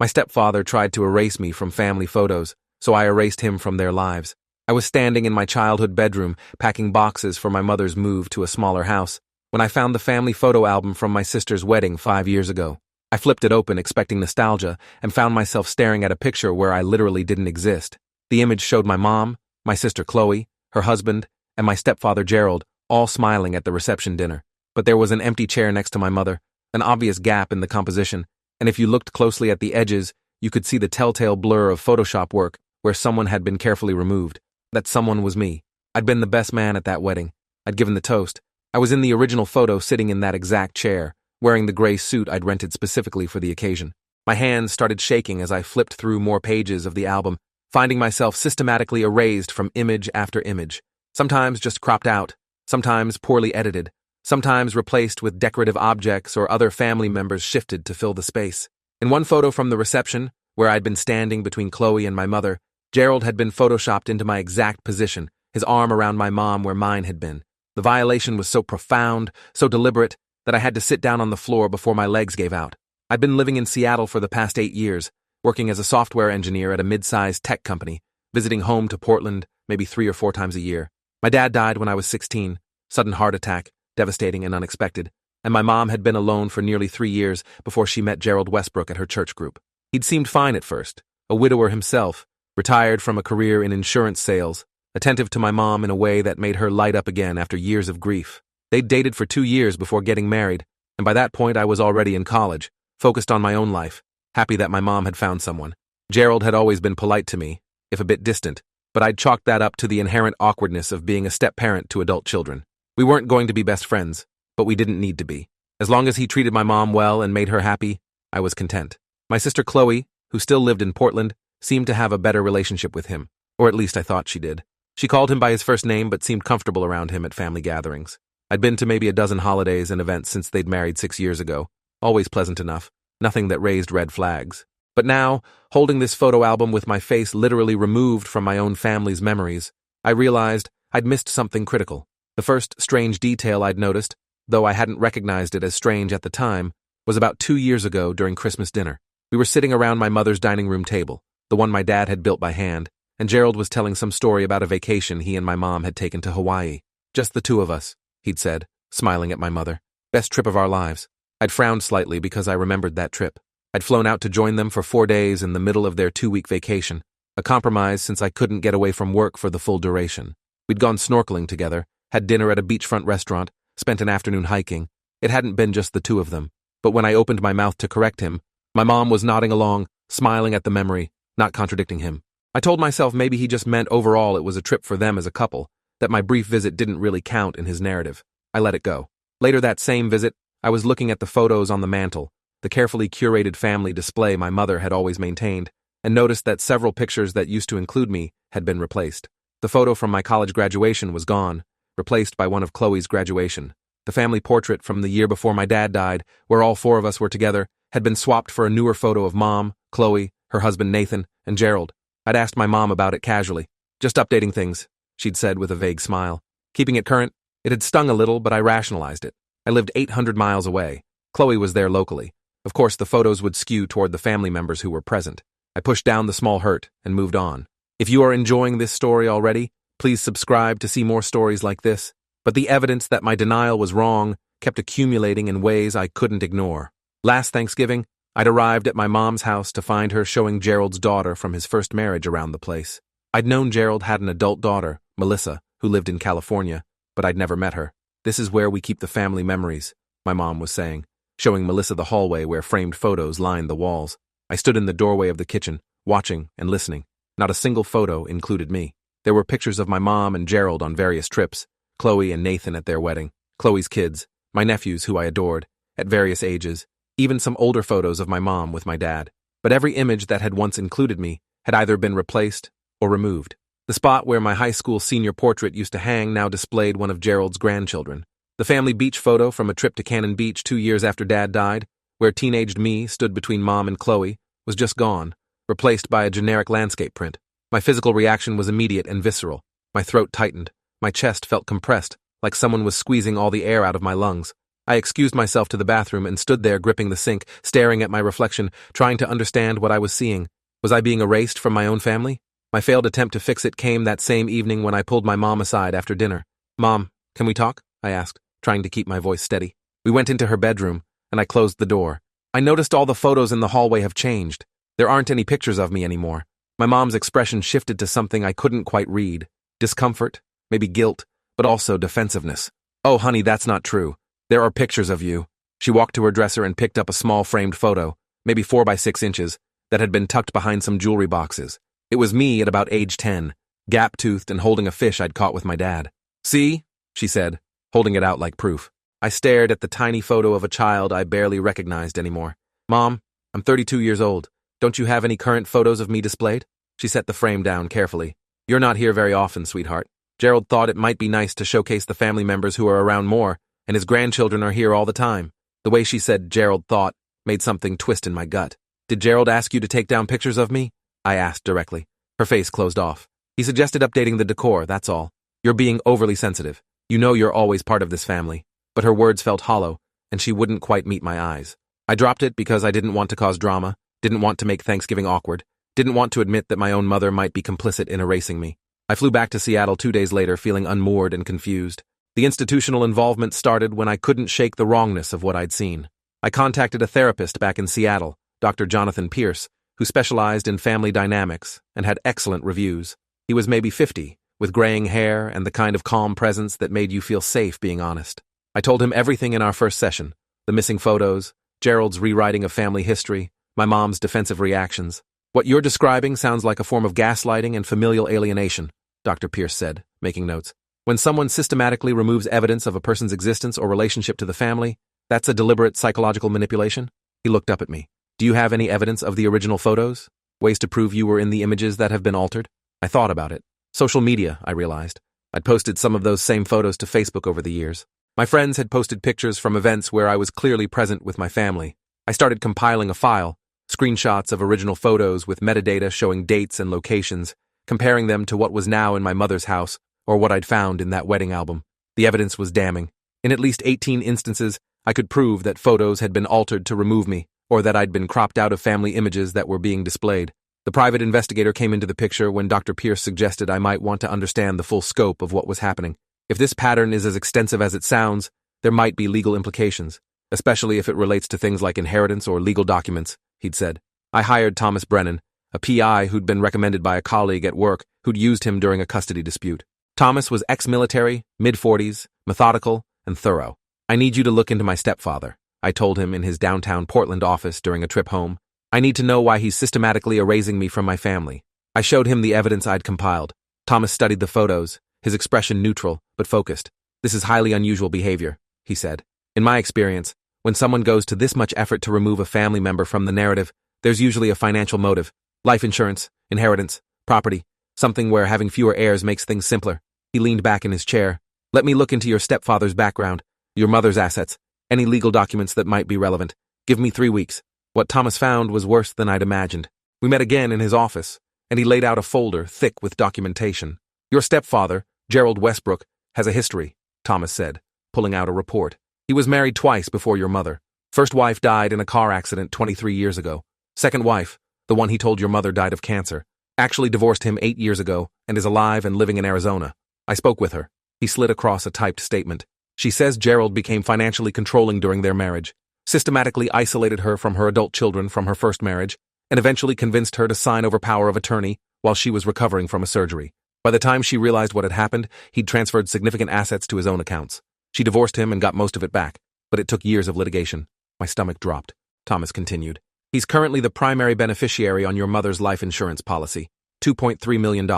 My stepfather tried to erase me from family photos, so I erased him from their lives. I was standing in my childhood bedroom, packing boxes for my mother's move to a smaller house, when I found the family photo album from my sister's wedding 5 years ago. I flipped it open expecting nostalgia and found myself staring at a picture where I literally didn't exist. The image showed my mom, my sister Chloe, her husband, and my stepfather Gerald, all smiling at the reception dinner. But there was an empty chair next to my mother, an obvious gap in the composition, and if you looked closely at the edges, you could see the telltale blur of Photoshop work where someone had been carefully removed. That someone was me. I'd been the best man at that wedding. I'd given the toast. I was in the original photo sitting in that exact chair, wearing the gray suit I'd rented specifically for the occasion. My hands started shaking as I flipped through more pages of the album, finding myself systematically erased from image after image, sometimes just cropped out, sometimes poorly edited, sometimes replaced with decorative objects or other family members shifted to fill the space. In one photo from the reception, where I'd been standing between Chloe and my mother, Gerald had been photoshopped into my exact position, his arm around my mom where mine had been. The violation was so profound, so deliberate, that I had to sit down on the floor before my legs gave out. I'd been living in Seattle for the past 8 years, working as a software engineer at a mid-sized tech company, visiting home to Portland maybe 3 or 4 times a year. My dad died when I was 16, sudden heart attack, devastating and unexpected, and my mom had been alone for nearly 3 years before she met Gerald Westbrook at her church group. He'd seemed fine at first, a widower himself, retired from a career in insurance sales, attentive to my mom in a way that made her light up again after years of grief. They'd dated for 2 years before getting married, and by that point I was already in college, focused on my own life, happy that my mom had found someone. Gerald had always been polite to me, if a bit distant, but I'd chalked that up to the inherent awkwardness of being a step-parent to adult children. We weren't going to be best friends, but we didn't need to be. As long as he treated my mom well and made her happy, I was content. My sister Chloe, who still lived in Portland, seemed to have a better relationship with him, or at least I thought she did. She called him by his first name but seemed comfortable around him at family gatherings. I'd been to maybe a dozen holidays and events since they'd married 6 years ago, always pleasant enough, nothing that raised red flags. But now, holding this photo album with my face literally removed from my own family's memories, I realized I'd missed something critical. The first strange detail I'd noticed, though I hadn't recognized it as strange at the time, was about 2 years ago during Christmas dinner. We were sitting around my mother's dining room table, the one my dad had built by hand, and Gerald was telling some story about a vacation he and my mom had taken to Hawaii. Just the two of us, he'd said, smiling at my mother. Best trip of our lives. I'd frowned slightly because I remembered that trip. I'd flown out to join them for 4 days in the middle of their 2-week vacation, a compromise since I couldn't get away from work for the full duration. We'd gone snorkeling together, had dinner at a beachfront restaurant, spent an afternoon hiking. It hadn't been just the two of them, but when I opened my mouth to correct him, my mom was nodding along, smiling at the memory, not contradicting him. I told myself maybe he just meant overall it was a trip for them as a couple, that my brief visit didn't really count in his narrative. I let it go. Later that same visit, I was looking at the photos on the mantel, the carefully curated family display my mother had always maintained, and noticed that several pictures that used to include me had been replaced. The photo from my college graduation was gone, replaced by one of Chloe's graduation. The family portrait from the year before my dad died, where all 4 of us were together, had been swapped for a newer photo of Mom, Chloe, her husband Nathan, and Gerald. I'd asked my mom about it casually. Just updating things, she'd said with a vague smile. Keeping it current. It had stung a little, but I rationalized it. I lived 800 miles away. Chloe was there locally. Of course, the photos would skew toward the family members who were present. I pushed down the small hurt and moved on. If you are enjoying this story already, please subscribe to see more stories like this. But the evidence that my denial was wrong kept accumulating in ways I couldn't ignore. Last Thanksgiving, I'd arrived at my mom's house to find her showing Gerald's daughter from his first marriage around the place. I'd known Gerald had an adult daughter, Melissa, who lived in California, but I'd never met her. This is where we keep the family memories, my mom was saying, showing Melissa the hallway where framed photos lined the walls. I stood in the doorway of the kitchen, watching and listening. Not a single photo included me. There were pictures of my mom and Gerald on various trips, Chloe and Nathan at their wedding, Chloe's kids, my nephews who I adored, at various ages, even some older photos of my mom with my dad. But every image that had once included me had either been replaced or removed. The spot where my high school senior portrait used to hang now displayed one of Gerald's grandchildren. The family beach photo from a trip to Cannon Beach 2 years after Dad died, where teenaged me stood between Mom and Chloe, was just gone, replaced by a generic landscape print. My physical reaction was immediate and visceral. My throat tightened. My chest felt compressed, like someone was squeezing all the air out of my lungs. I excused myself to the bathroom and stood there gripping the sink, staring at my reflection, trying to understand what I was seeing. Was I being erased from my own family? My failed attempt to fix it came that same evening when I pulled my mom aside after dinner. "Mom, can we talk?" I asked, trying to keep my voice steady. We went into her bedroom, and I closed the door. I noticed all the photos in the hallway have changed. There aren't any pictures of me anymore. My mom's expression shifted to something I couldn't quite read. Discomfort, maybe guilt, but also defensiveness. "Oh, honey, that's not true. There are pictures of you." She walked to her dresser and picked up a small framed photo, maybe 4 by 6 inches, that had been tucked behind some jewelry boxes. It was me at about age 10, gap-toothed and holding a fish I'd caught with my dad. "See?" she said, holding it out like proof. I stared at the tiny photo of a child I barely recognized anymore. "Mom, I'm 32 years old. Don't you have any current photos of me displayed?" She set the frame down carefully. "You're not here very often, sweetheart. Gerald thought it might be nice to showcase the family members who are around more, and his grandchildren are here all the time." The way she said "Gerald thought" made something twist in my gut. "Did Gerald ask you to take down pictures of me?" I asked directly. Her face closed off. "He suggested updating the decor, that's all. You're being overly sensitive. You know you're always part of this family." But her words felt hollow, and she wouldn't quite meet my eyes. I dropped it because I didn't want to cause drama, didn't want to make Thanksgiving awkward, didn't want to admit that my own mother might be complicit in erasing me. I flew back to Seattle 2 days later feeling unmoored and confused. The institutional involvement started when I couldn't shake the wrongness of what I'd seen. I contacted a therapist back in Seattle, Dr. Jonathan Pierce, who specialized in family dynamics and had excellent reviews. He was maybe 50, with graying hair and the kind of calm presence that made you feel safe being honest. I told him everything in our first session: the missing photos, Gerald's rewriting of family history, my mom's defensive reactions. "What you're describing sounds like a form of gaslighting and familial alienation," Dr. Pierce said, making notes. "When someone systematically removes evidence of a person's existence or relationship to the family, that's a deliberate psychological manipulation." He looked up at me. "Do you have any evidence of the original photos? Ways to prove you were in the images that have been altered?" I thought about it. Social media, I realized. I'd posted some of those same photos to Facebook over the years. My friends had posted pictures from events where I was clearly present with my family. I started compiling a file, screenshots of original photos with metadata showing dates and locations, comparing them to what was now in my mother's house or what I'd found in that wedding album. The evidence was damning. In at least 18 instances, I could prove that photos had been altered to remove me, or that I'd been cropped out of family images that were being displayed. The private investigator came into the picture when Dr. Pierce suggested I might want to understand the full scope of what was happening. If this pattern is as extensive as it sounds, there might be legal implications, especially if it relates to things like inheritance or legal documents, he'd said. I hired Thomas Brennan, a PI who'd been recommended by a colleague at work who'd used him during a custody dispute. Thomas was ex-military, mid-40s, methodical, and thorough. "I need you to look into my stepfather," I told him in his downtown Portland office during a trip home. "I need to know why he's systematically erasing me from my family." I showed him the evidence I'd compiled. Thomas studied the photos, his expression neutral but focused. "This is highly unusual behavior," he said. "In my experience, when someone goes to this much effort to remove a family member from the narrative, there's usually a financial motive. Life insurance, inheritance, property, something where having fewer heirs makes things simpler." He leaned back in his chair. "Let me look into your stepfather's background, your mother's assets, any legal documents that might be relevant. Give me 3 weeks." What Thomas found was worse than I'd imagined. We met again in his office, and he laid out a folder thick with documentation. "Your stepfather, Gerald Westbrook, has a history," Thomas said, pulling out a report. "He was married twice before your mother. First wife died in a car accident 23 years ago. Second wife, the one he told your mother died of cancer, actually divorced him 8 years ago and is alive and living in Arizona. I spoke with her." He slid across a typed statement. "She says Gerald became financially controlling during their marriage, systematically isolated her from her adult children from her first marriage, and eventually convinced her to sign over power of attorney while she was recovering from a surgery. By the time she realized what had happened, he'd transferred significant assets to his own accounts. She divorced him and got most of it back, but it took years of litigation." My stomach dropped. Thomas continued. "He's currently the primary beneficiary on your mother's life insurance policy, $2.3 million.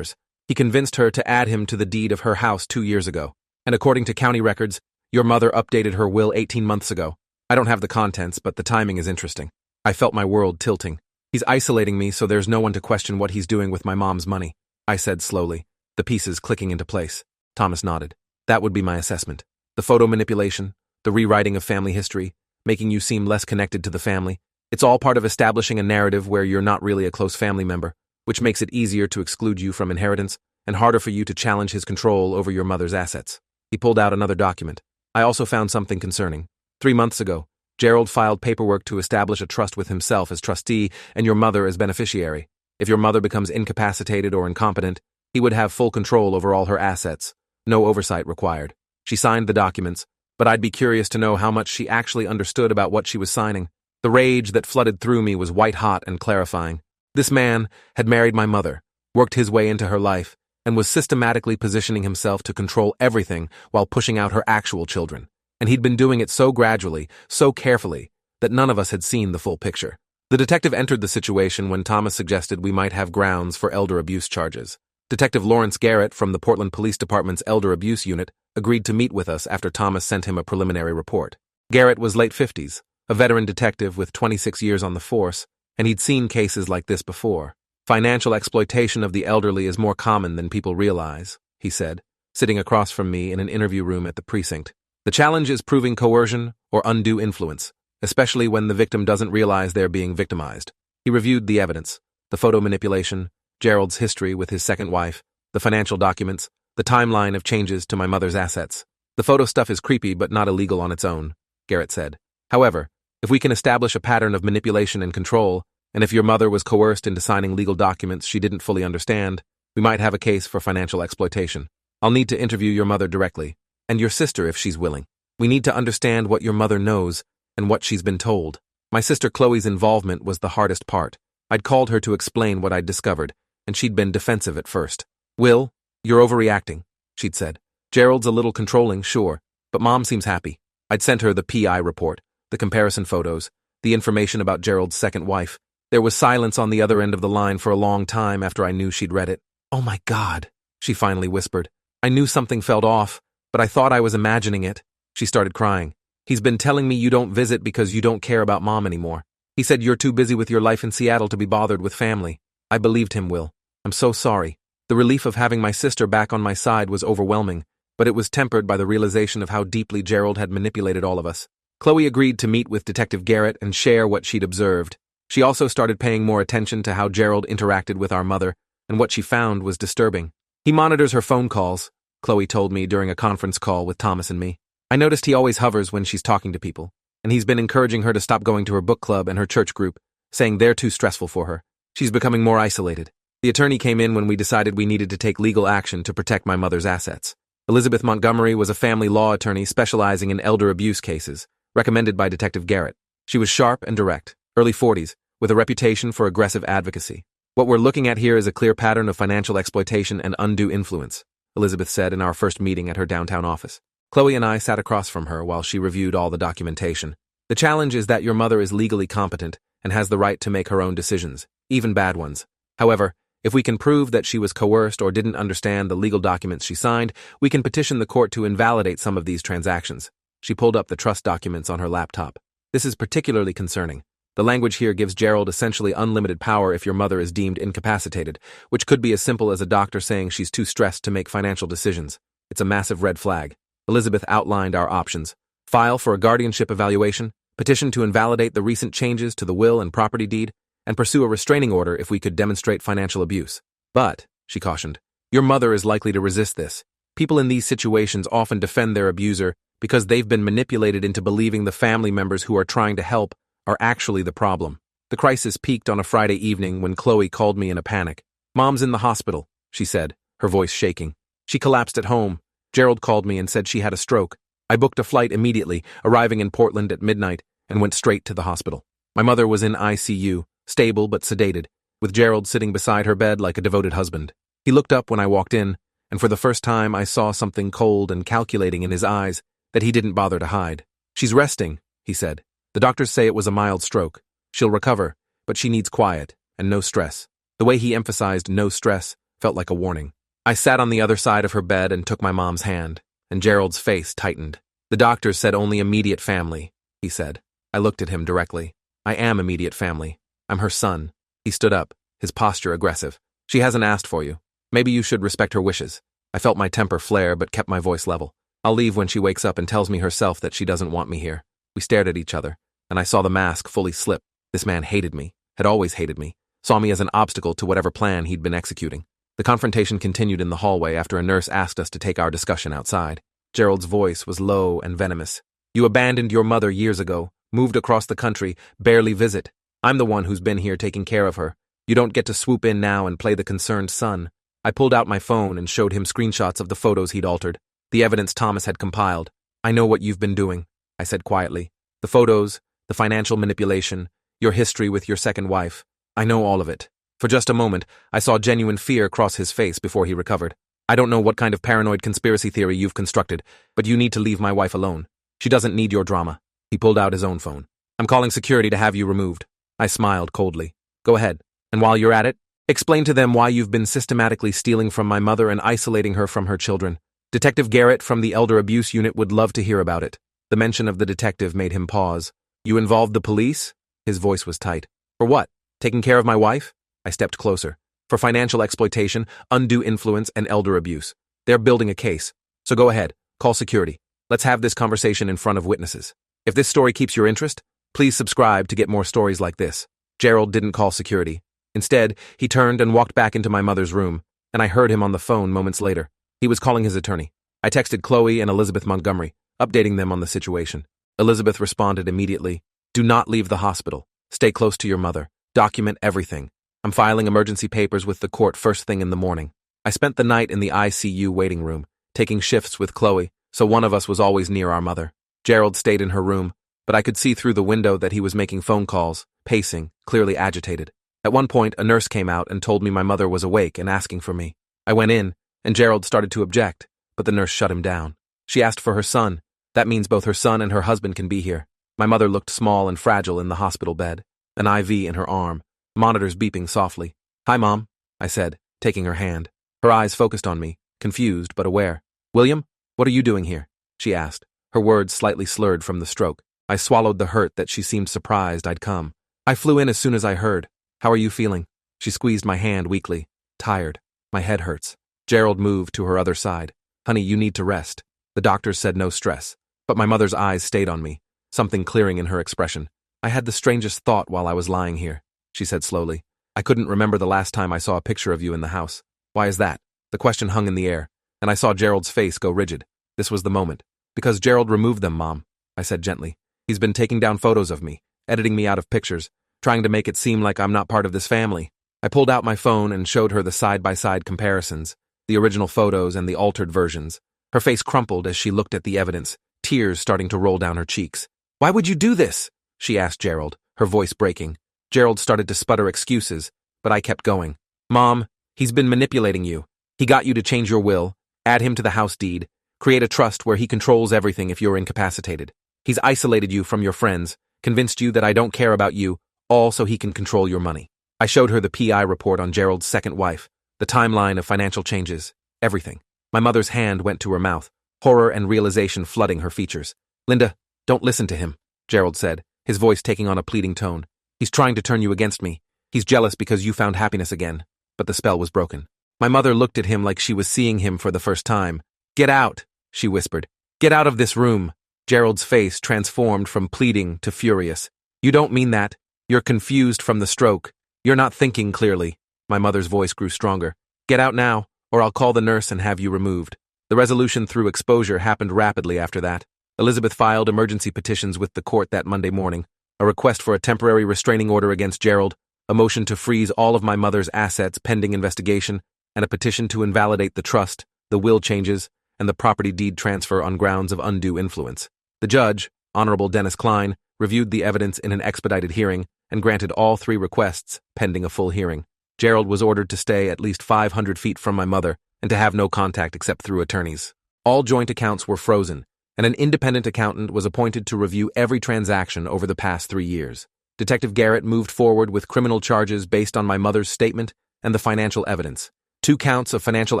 He convinced her to add him to the deed of her house 2 years ago, and according to county records, your mother updated her will 18 months ago. I don't have the contents, but the timing is interesting." I felt my world tilting. "He's isolating me so there's no one to question what he's doing with my mom's money," I said slowly, the pieces clicking into place. Thomas nodded. "That would be my assessment. The photo manipulation, the rewriting of family history, making you seem less connected to the family. It's all part of establishing a narrative where you're not really a close family member, which makes it easier to exclude you from inheritance and harder for you to challenge his control over your mother's assets." He pulled out another document. "I also found something concerning. 3 months ago, Gerald filed paperwork to establish a trust with himself as trustee and your mother as beneficiary. If your mother becomes incapacitated or incompetent, he would have full control over all her assets. No oversight required. She signed the documents, but I'd be curious to know how much she actually understood about what she was signing. The rage that flooded through me was white-hot and clarifying. This man had married my mother, worked his way into her life, and was systematically positioning himself to control everything while pushing out her actual children. And he'd been doing it so gradually, so carefully, that none of us had seen the full picture. The detective entered the situation when Thomas suggested we might have grounds for elder abuse charges. Detective Lawrence Garrett from the Portland Police Department's Elder Abuse Unit agreed to meet with us after Thomas sent him a preliminary report. Garrett was late 50s, a veteran detective with 26 years on the force, and he'd seen cases like this before. Financial exploitation of the elderly is more common than people realize, he said, sitting across from me in an interview room at the precinct. The challenge is proving coercion or undue influence, especially when the victim doesn't realize they're being victimized. He reviewed the evidence, the photo manipulation, Gerald's history with his second wife, the financial documents, the timeline of changes to my mother's assets. The photo stuff is creepy but not illegal on its own, Garrett said. However, if we can establish a pattern of manipulation and control, and if your mother was coerced into signing legal documents she didn't fully understand, we might have a case for financial exploitation. I'll need to interview your mother directly, and your sister if she's willing. We need to understand what your mother knows and what she's been told. My sister Chloe's involvement was the hardest part. I'd called her to explain what I'd discovered, and she'd been defensive at first. Will, you're overreacting, she'd said. Gerald's a little controlling, sure, but Mom seems happy. I'd sent her the PI report, the comparison photos, the information about Gerald's second wife. There was silence on the other end of the line for a long time after I knew she'd read it. Oh my God, she finally whispered. I knew something felt off, but I thought I was imagining it. She started crying. He's been telling me you don't visit because you don't care about Mom anymore. He said you're too busy with your life in Seattle to be bothered with family. I believed him, Will. I'm so sorry. The relief of having my sister back on my side was overwhelming, but it was tempered by the realization of how deeply Gerald had manipulated all of us. Chloe agreed to meet with Detective Garrett and share what she'd observed. She also started paying more attention to how Gerald interacted with our mother, and what she found was disturbing. He monitors her phone calls, Chloe told me during a conference call with Thomas and me. I noticed he always hovers when she's talking to people, and he's been encouraging her to stop going to her book club and her church group, saying they're too stressful for her. She's becoming more isolated. The attorney came in when we decided we needed to take legal action to protect my mother's assets. Elizabeth Montgomery was a family law attorney specializing in elder abuse cases, recommended by Detective Garrett. She was sharp and direct, early 40s, with a reputation for aggressive advocacy. What we're looking at here is a clear pattern of financial exploitation and undue influence, Elizabeth said in our first meeting at her downtown office. Chloe and I sat across from her while she reviewed all the documentation. The challenge is that your mother is legally competent and has the right to make her own decisions, even bad ones. However, if we can prove that she was coerced or didn't understand the legal documents she signed, we can petition the court to invalidate some of these transactions. She pulled up the trust documents on her laptop. This is particularly concerning. The language here gives Gerald essentially unlimited power if your mother is deemed incapacitated, which could be as simple as a doctor saying she's too stressed to make financial decisions. It's a massive red flag. Elizabeth outlined our options. File for a guardianship evaluation, petition to invalidate the recent changes to the will and property deed, and pursue a restraining order if we could demonstrate financial abuse. But, she cautioned, your mother is likely to resist this. People in these situations often defend their abuser because they've been manipulated into believing the family members who are trying to help are actually the problem. The crisis peaked on a Friday evening when Chloe called me in a panic. Mom's in the hospital, she said, her voice shaking. She collapsed at home. Gerald called me and said she had a stroke. I booked a flight immediately, arriving in Portland at midnight, and went straight to the hospital. My mother was in ICU, stable but sedated, with Gerald sitting beside her bed like a devoted husband. He looked up when I walked in, and for the first time I saw something cold and calculating in his eyes that he didn't bother to hide. She's resting, he said. The doctors say it was a mild stroke. She'll recover, but she needs quiet and no stress. The way he emphasized no stress felt like a warning. I sat on the other side of her bed and took my mom's hand, and Gerald's face tightened. The doctors said only immediate family, he said. I looked at him directly. I am immediate family. I'm her son. He stood up, his posture aggressive. She hasn't asked for you. Maybe you should respect her wishes. I felt my temper flare but kept my voice level. I'll leave when she wakes up and tells me herself that she doesn't want me here. We stared at each other, and I saw the mask fully slip. This man hated me, had always hated me, saw me as an obstacle to whatever plan he'd been executing. The confrontation continued in the hallway after a nurse asked us to take our discussion outside. Gerald's voice was low and venomous. You abandoned your mother years ago, moved across the country, barely visit. I'm the one who's been here taking care of her. You don't get to swoop in now and play the concerned son. I pulled out my phone and showed him screenshots of the photos he'd altered, the evidence Thomas had compiled. I know what you've been doing, I said quietly. The photos, the financial manipulation, your history with your second wife. I know all of it. For just a moment, I saw genuine fear cross his face before he recovered. I don't know what kind of paranoid conspiracy theory you've constructed, but you need to leave my wife alone. She doesn't need your drama. He pulled out his own phone. I'm calling security to have you removed. I smiled coldly. Go ahead. And while you're at it, explain to them why you've been systematically stealing from my mother and isolating her from her children. Detective Garrett from the Elder Abuse Unit would love to hear about it. The mention of the detective made him pause. You involved the police? His voice was tight. For what? Taking care of my wife? I stepped closer. For financial exploitation, undue influence, and elder abuse. They're building a case. So go ahead, call security. Let's have this conversation in front of witnesses. If this story keeps your interest, please subscribe to get more stories like this. Gerald didn't call security. Instead, he turned and walked back into my mother's room, and I heard him on the phone moments later. He was calling his attorney. I texted Chloe and Elizabeth Montgomery, updating them on the situation. Elizabeth responded immediately. Do not leave the hospital. Stay close to your mother. Document everything. I'm filing emergency papers with the court first thing in the morning. I spent the night in the ICU waiting room, taking shifts with Chloe, so one of us was always near our mother. Gerald stayed in her room, but I could see through the window that he was making phone calls, pacing, clearly agitated. At one point, a nurse came out and told me my mother was awake and asking for me. I went in, and Gerald started to object, but the nurse shut him down. She asked for her son. That means both her son and her husband can be here. My mother looked small and fragile in the hospital bed, an IV in her arm, monitors beeping softly. Hi, Mom, I said, taking her hand. Her eyes focused on me, confused but aware. William, what are you doing here? She asked, her words slightly slurred from the stroke. I swallowed the hurt that she seemed surprised I'd come. I flew in as soon as I heard. How are you feeling? She squeezed my hand weakly. Tired. My head hurts. Gerald moved to her other side. Honey, you need to rest. The doctors said no stress, but my mother's eyes stayed on me, something clearing in her expression. I had the strangest thought while I was lying here, she said slowly. I couldn't remember the last time I saw a picture of you in the house. Why is that? The question hung in the air, and I saw Gerald's face go rigid. This was the moment. Because Gerald removed them, Mom, I said gently. He's been taking down photos of me, editing me out of pictures, trying to make it seem like I'm not part of this family. I pulled out my phone and showed her the side-by-side comparisons, the original photos and the altered versions. Her face crumpled as she looked at the evidence, tears starting to roll down her cheeks. Why would you do this? She asked Gerald, her voice breaking. Gerald started to sputter excuses, but I kept going. Mom, he's been manipulating you. He got you to change your will, add him to the house deed, create a trust where he controls everything if you're incapacitated. He's isolated you from your friends, convinced you that I don't care about you, all so he can control your money. I showed her the PI report on Gerald's second wife, the timeline of financial changes, everything. My mother's hand went to her mouth, horror and realization flooding her features. Linda, don't listen to him, Gerald said, his voice taking on a pleading tone. He's trying to turn you against me. He's jealous because you found happiness again. But the spell was broken. My mother looked at him like she was seeing him for the first time. Get out, she whispered. Get out of this room. Gerald's face transformed from pleading to furious. You don't mean that. You're confused from the stroke. You're not thinking clearly. My mother's voice grew stronger. Get out now, or I'll call the nurse and have you removed. The resolution through exposure happened rapidly after that. Elizabeth filed emergency petitions with the court that Monday morning, a request for a temporary restraining order against Gerald, a motion to freeze all of my mother's assets pending investigation, and a petition to invalidate the trust, the will changes, and the property deed transfer on grounds of undue influence. The judge, Honorable Dennis Klein, reviewed the evidence in an expedited hearing and granted all three requests pending a full hearing. Gerald was ordered to stay at least 500 feet from my mother and to have no contact except through attorneys. All joint accounts were frozen, and an independent accountant was appointed to review every transaction over the past 3 years. Detective Garrett moved forward with criminal charges based on my mother's statement and the financial evidence. 2 counts of financial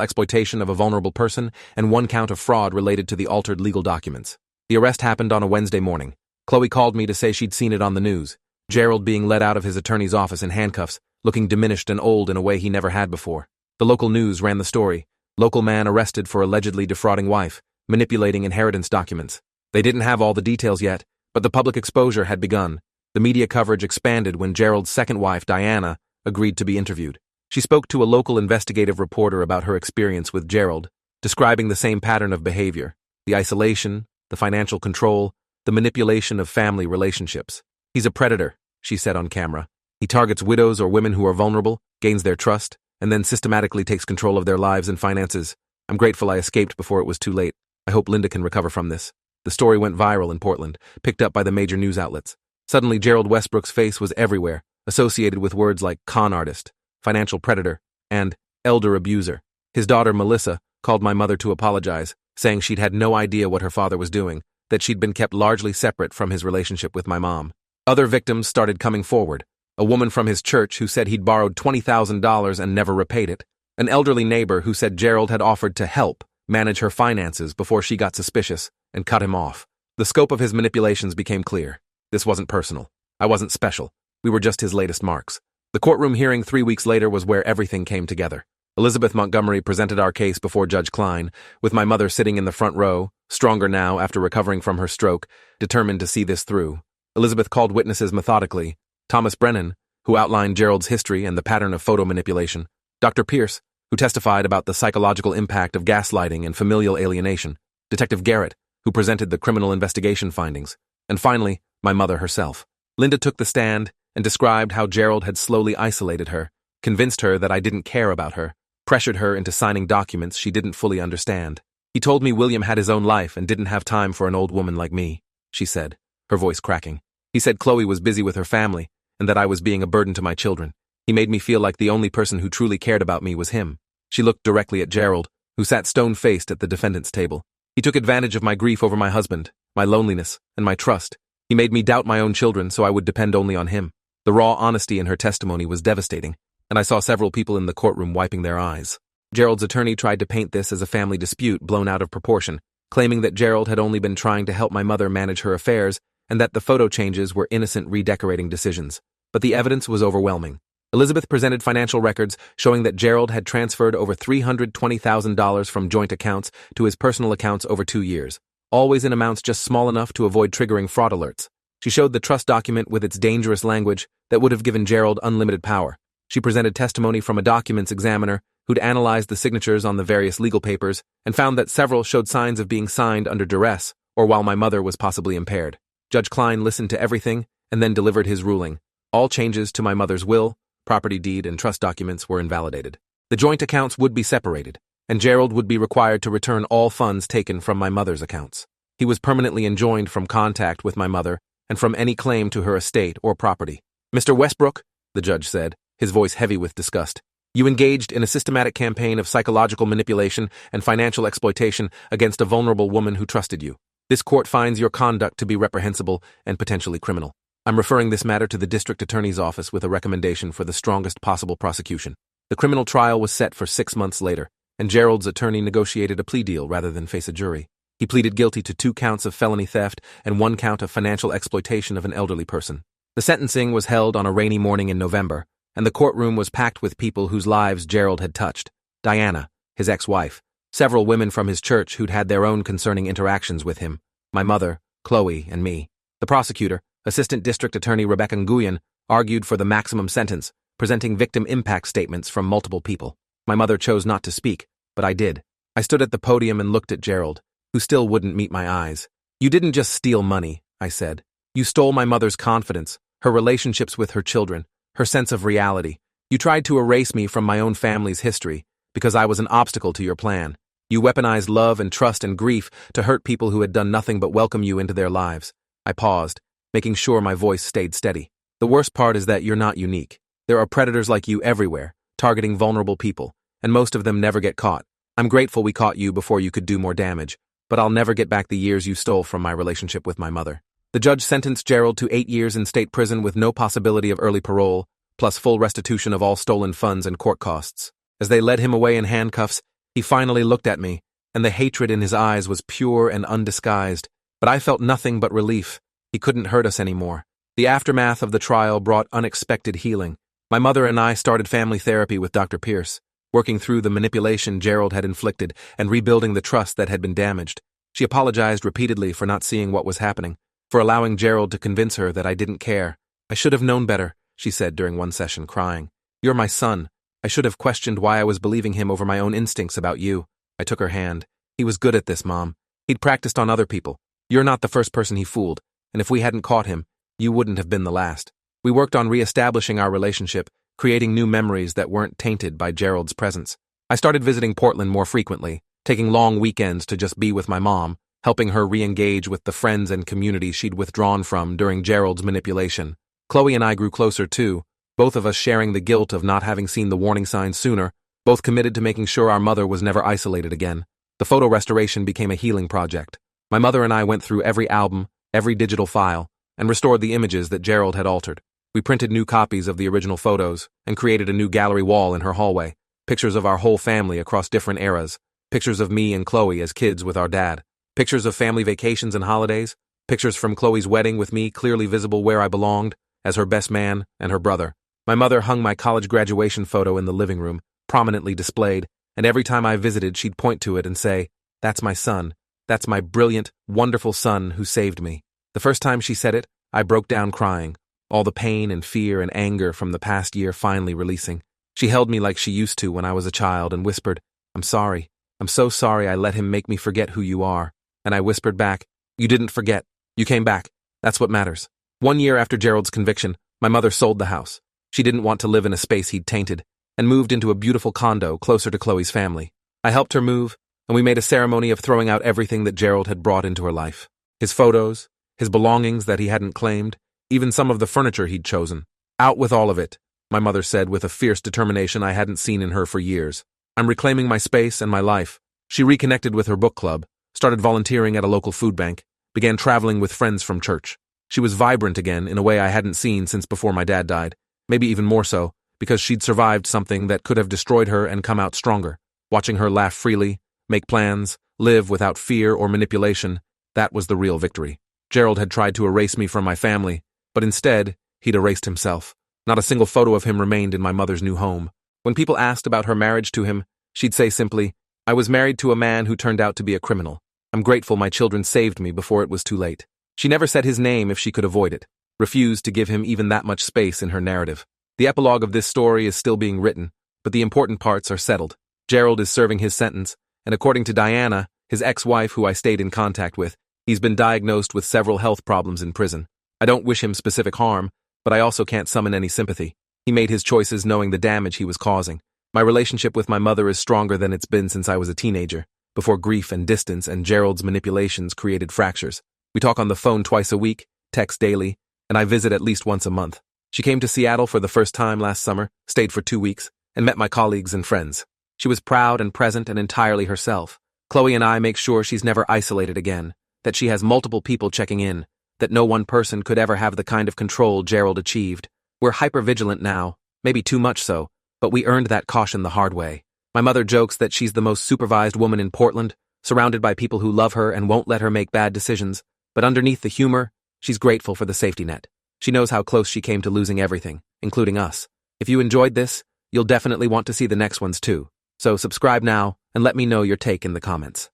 exploitation of a vulnerable person and 1 count of fraud related to the altered legal documents. The arrest happened on a Wednesday morning. Chloe called me to say she'd seen it on the news. Gerald being led out of his attorney's office in handcuffs, looking diminished and old in a way he never had before. The local news ran the story. Local man arrested for allegedly defrauding wife, manipulating inheritance documents. They didn't have all the details yet, but the public exposure had begun. The media coverage expanded when Gerald's second wife, Diana, agreed to be interviewed. She spoke to a local investigative reporter about her experience with Gerald, describing the same pattern of behavior, the isolation, the financial control, the the manipulation of family relationships. He's a predator, she said on camera. He targets widows or women who are vulnerable, gains their trust, and then systematically takes control of their lives and finances. I'm grateful I escaped before it was too late. I hope Linda can recover from this. The story went viral in Portland, picked up by the major news outlets. Suddenly, Gerald Westbrook's face was everywhere, associated with words like con artist, financial predator, and elder abuser. His daughter, Melissa, called my mother to apologize, saying she'd had no idea what her father was doing, that she'd been kept largely separate from his relationship with my mom. Other victims started coming forward. A woman from his church who said he'd borrowed $20,000 and never repaid it. An elderly neighbor who said Gerald had offered to help manage her finances before she got suspicious and cut him off. The scope of his manipulations became clear. This wasn't personal. I wasn't special. We were just his latest marks. The courtroom hearing 3 weeks later was where everything came together. Elizabeth Montgomery presented our case before Judge Klein, with my mother sitting in the front row, stronger now after recovering from her stroke, determined to see this through. Elizabeth called witnesses methodically. Thomas Brennan, who outlined Gerald's history and the pattern of photo manipulation. Dr. Pierce, who testified about the psychological impact of gaslighting and familial alienation. Detective Garrett, who presented the criminal investigation findings. And finally, my mother herself. Linda took the stand and described how Gerald had slowly isolated her, convinced her that I didn't care about her, pressured her into signing documents she didn't fully understand. He told me William had his own life and didn't have time for an old woman like me, she said, her voice cracking. He said Chloe was busy with her family and that I was being a burden to my children. He made me feel like the only person who truly cared about me was him. She looked directly at Gerald, who sat stone-faced at the defendant's table. He took advantage of my grief over my husband, my loneliness, and my trust. He made me doubt my own children so I would depend only on him. The raw honesty in her testimony was devastating, and I saw several people in the courtroom wiping their eyes. Gerald's attorney tried to paint this as a family dispute blown out of proportion, claiming that Gerald had only been trying to help my mother manage her affairs and that the photo changes were innocent redecorating decisions. But the evidence was overwhelming. Elizabeth presented financial records showing that Gerald had transferred over $320,000 from joint accounts to his personal accounts over 2 years, always in amounts just small enough to avoid triggering fraud alerts. She showed the trust document with its dangerous language that would have given Gerald unlimited power. She presented testimony from a documents examiner who'd analyzed the signatures on the various legal papers and found that several showed signs of being signed under duress or while my mother was possibly impaired. Judge Klein listened to everything and then delivered his ruling. All changes to my mother's will, property deed, and trust documents were invalidated. The joint accounts would be separated, and Gerald would be required to return all funds taken from my mother's accounts. He was permanently enjoined from contact with my mother and from any claim to her estate or property. Mr. Westbrook, the judge said, his voice heavy with disgust, you engaged in a systematic campaign of psychological manipulation and financial exploitation against a vulnerable woman who trusted you. This court finds your conduct to be reprehensible and potentially criminal. I'm referring this matter to the district attorney's office with a recommendation for the strongest possible prosecution. The criminal trial was set for 6 months later, and Gerald's attorney negotiated a plea deal rather than face a jury. He pleaded guilty to 2 counts of felony theft and 1 count of financial exploitation of an elderly person. The sentencing was held on a rainy morning in November, and the courtroom was packed with people whose lives Gerald had touched. Diana, his ex-wife, several women from his church who'd had their own concerning interactions with him, my mother, Chloe, and me. The prosecutor, Assistant District Attorney Rebecca Nguyen, argued for the maximum sentence, presenting victim impact statements from multiple people. My mother chose not to speak, but I did. I stood at the podium and looked at Gerald, who still wouldn't meet my eyes. You didn't just steal money, I said. You stole my mother's confidence, her relationships with her children, her sense of reality. You tried to erase me from my own family's history because I was an obstacle to your plan. You weaponized love and trust and grief to hurt people who had done nothing but welcome you into their lives. I paused, making sure my voice stayed steady. The worst part is that you're not unique. There are predators like you everywhere, targeting vulnerable people, and most of them never get caught. I'm grateful we caught you before you could do more damage, but I'll never get back the years you stole from my relationship with my mother. The judge sentenced Gerald to 8 years in state prison with no possibility of early parole, plus full restitution of all stolen funds and court costs. As they led him away in handcuffs, he finally looked at me, and the hatred in his eyes was pure and undisguised, but I felt nothing but relief. He couldn't hurt us anymore. The aftermath of the trial brought unexpected healing. My mother and I started family therapy with Dr. Pierce, working through the manipulation Gerald had inflicted and rebuilding the trust that had been damaged. She apologized repeatedly for not seeing what was happening, for allowing Gerald to convince her that I didn't care. I should have known better, she said during one session, crying. You're my son. I should have questioned why I was believing him over my own instincts about you. I took her hand. He was good at this, Mom. He'd practiced on other people. You're not the first person he fooled, and if we hadn't caught him, you wouldn't have been the last. We worked on re-establishing our relationship, creating new memories that weren't tainted by Gerald's presence. I started visiting Portland more frequently, taking long weekends to just be with my mom, helping her re-engage with the friends and community she'd withdrawn from during Gerald's manipulation. Chloe and I grew closer too, both of us sharing the guilt of not having seen the warning signs sooner, both committed to making sure our mother was never isolated again. The photo restoration became a healing project. My mother and I went through every album, every digital file, and restored the images that Gerald had altered. We printed new copies of the original photos and created a new gallery wall in her hallway, pictures of our whole family across different eras, pictures of me and Chloe as kids with our dad, pictures of family vacations and holidays, pictures from Chloe's wedding with me clearly visible where I belonged, as her best man and her brother. My mother hung my college graduation photo in the living room, prominently displayed, and every time I visited she'd point to it and say, "That's my son. That's my brilliant, wonderful son who saved me." The first time she said it, I broke down crying, all the pain and fear and anger from the past year finally releasing. She held me like she used to when I was a child and whispered, "I'm sorry. I'm so sorry I let him make me forget who you are." And I whispered back, "You didn't forget. You came back. That's what matters." 1 year after Gerald's conviction, my mother sold the house. She didn't want to live in a space he'd tainted, and moved into a beautiful condo closer to Chloe's family. I helped her move, and we made a ceremony of throwing out everything that Gerald had brought into her life. His photos, his belongings that he hadn't claimed, even some of the furniture he'd chosen. "Out with all of it," my mother said with a fierce determination I hadn't seen in her for years. "I'm reclaiming my space and my life." She reconnected with her book club, started volunteering at a local food bank, began traveling with friends from church. She was vibrant again in a way I hadn't seen since before my dad died, maybe even more so, because she'd survived something that could have destroyed her and come out stronger. Watching her laugh freely, make plans, live without fear or manipulation, that was the real victory. Gerald had tried to erase me from my family, but instead, he'd erased himself. Not a single photo of him remained in my mother's new home. When people asked about her marriage to him, she'd say simply, "I was married to a man who turned out to be a criminal. I'm grateful my children saved me before it was too late." She never said his name if she could avoid it, refused to give him even that much space in her narrative. The epilogue of this story is still being written, but the important parts are settled. Gerald is serving his sentence, and according to Diana, his ex-wife who I stayed in contact with, he's been diagnosed with several health problems in prison. I don't wish him specific harm, but I also can't summon any sympathy. He made his choices knowing the damage he was causing. My relationship with my mother is stronger than it's been since I was a teenager, before grief and distance and Gerald's manipulations created fractures. We talk on the phone twice a week, text daily, and I visit at least once a month. She came to Seattle for the first time last summer, stayed for 2 weeks, and met my colleagues and friends. She was proud and present and entirely herself. Chloe and I make sure she's never isolated again, that she has multiple people checking in, that no one person could ever have the kind of control Gerald achieved. We're hyper-vigilant now, maybe too much so, but we earned that caution the hard way. My mother jokes that she's the most supervised woman in Portland, surrounded by people who love her and won't let her make bad decisions, but underneath the humor, she's grateful for the safety net. She knows how close she came to losing everything, including us. If you enjoyed this, you'll definitely want to see the next ones too. So subscribe now and let me know your take in the comments.